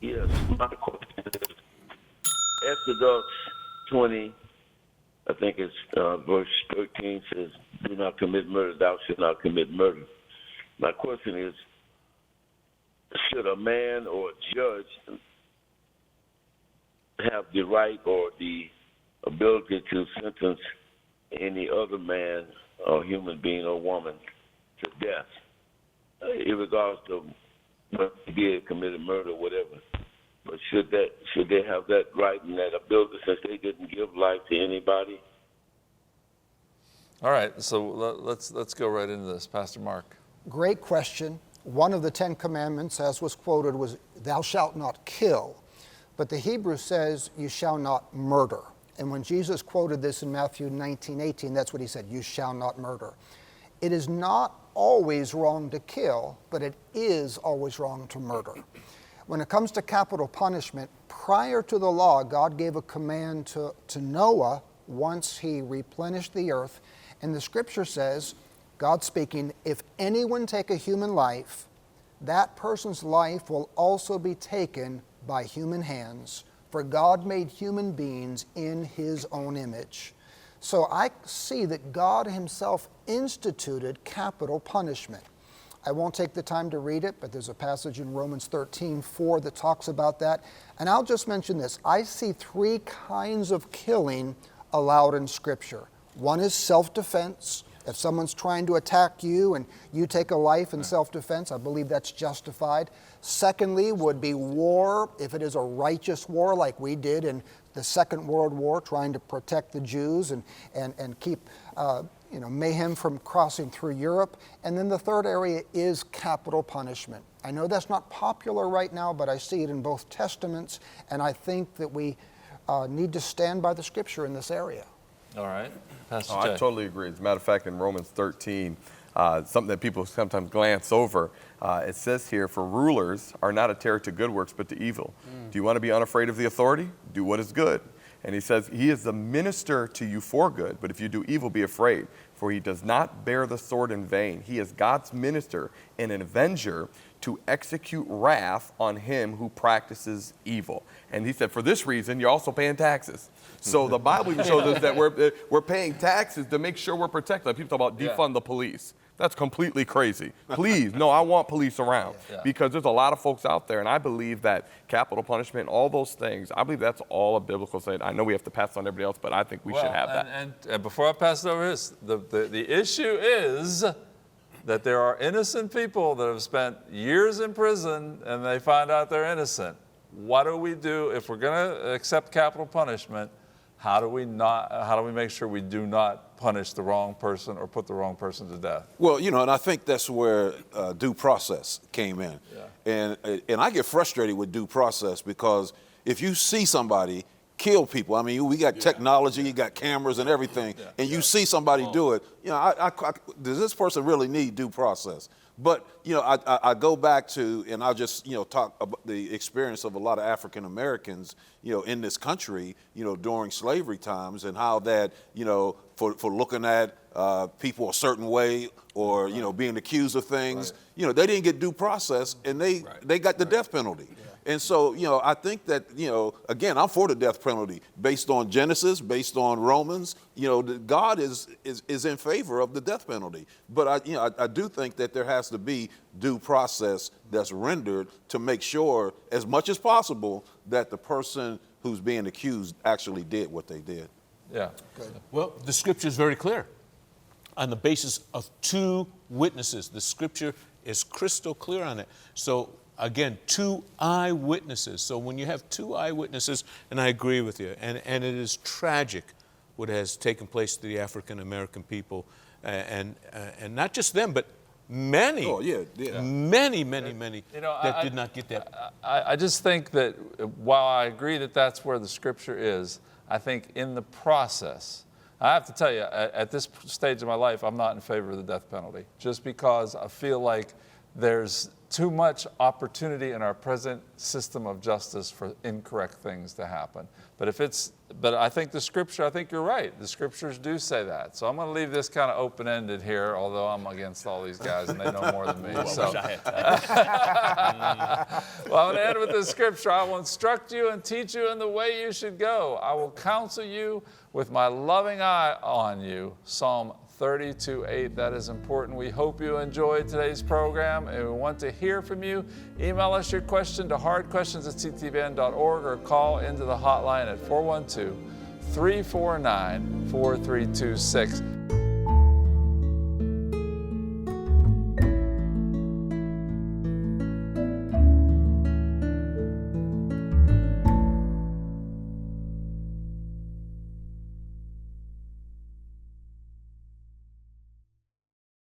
Yes, my question is Exodus 20, I think it's verse 13 says, do not commit murder, thou shalt not commit murder. My question is, should a man or a judge have the right or the ability to sentence any other man or human being or woman to death, in regards to what they did, committed murder or whatever? But should they have that right and that ability since they didn't give life to anybody? All right, so let's go right into this. Pastor Mark. Great question. One of the 10 commandments, as was quoted, was thou shalt not kill. But the Hebrew says you shall not murder. And when Jesus quoted this in Matthew 19:18, that's what he said, you shall not murder. It is not always wrong to kill, but it is always wrong to murder. When it comes to capital punishment, prior to the law, God gave a command to Noah once he replenished the earth. And the scripture says, God speaking, if anyone take a human life, that person's life will also be taken by human hands, for God made human beings in his own image. So I see that God himself instituted capital punishment. I won't take the time to read it, but there's a passage in Romans 13:4 that talks about that. And I'll just mention this. I see 3 kinds of killing allowed in Scripture. One is self-defense. If someone's trying to attack you and you take a life in self-defense, I believe that's justified. Secondly would be war, if it is a righteous war like we did in the Second World War, trying to protect the Jews and keep mayhem from crossing through Europe. And then the third area is capital punishment. I know that's not popular right now, but I see it in both testaments, and I think that we need to stand by the Scripture in this area. All right, Pastor I Jay. totally agree. As a matter of fact, in Romans 13, something that people sometimes glance over, it says here, for rulers are not a terror to good works, but to evil. Do you want to be unafraid of the authority? Do what is good. And he says, he is the minister to you for good, but if you do evil, be afraid, for he does not bear the sword in vain. He is God's minister and an avenger to execute wrath on him who practices evil. And he said, for this reason, you're also paying taxes. So the Bible even shows us that we're paying taxes to make sure we're protected. Like people talk about defund the police. That's completely crazy. Please, no, I want police around because there's a lot of folks out there, and I believe that capital punishment, all those things, I believe that's all a biblical thing. I know we have to pass on everybody else, but I think we should have that. And before I pass it over, the issue is that there are innocent people that have spent years in prison and they find out they're innocent. What do we do if we're going to accept capital punishment? How do we make sure we do not punish the wrong person or put the wrong person to death? Well, and I think that's where due process came in. Yeah. And I get frustrated with due process because if you see somebody kill people, I mean, we got technology, you got cameras and everything, and you see somebody do it, does this person really need due process? But, I go back to, and I'll just, talk about the experience of a lot of African Americans, in this country, during slavery times and how that, for looking at people a certain way or, being accused of things, they didn't get due process and they got the death penalty. Yeah. And so, I think that, again, I'm for the death penalty based on Genesis, based on Romans. God is in favor of the death penalty. But I do think that there has to be due process that's rendered to make sure, as much as possible, that the person who's being accused actually did what they did. Yeah. Good. Well, the Scripture is very clear. On the basis of 2 witnesses, the Scripture is crystal clear on it. So, again, 2 eyewitnesses. So when you have 2 eyewitnesses, and I agree with you, and it is tragic what has taken place to the African American people, and not just them, but many, many that did not get that. I just think that while I agree that that's where the Scripture is, I think in the process, I have to tell you, at this stage of my life, I'm not in favor of the death penalty, just because I feel like there's too much opportunity in our present system of justice for incorrect things to happen. But I think the scripture, I think you're right. The scriptures do say that. So I'm going to leave this kind of open-ended here, although I'm against all these guys and they know more than me. So. Wish I had. Well, I'm going to end with this scripture. I will instruct you and teach you in the way you should go. I will counsel you with my loving eye on you. Psalm 32:8. That is important. We hope you enjoyed today's program and we want to hear from you. Email us your question to hardquestions@ctvn.org or call into the hotline at 412-349-4326.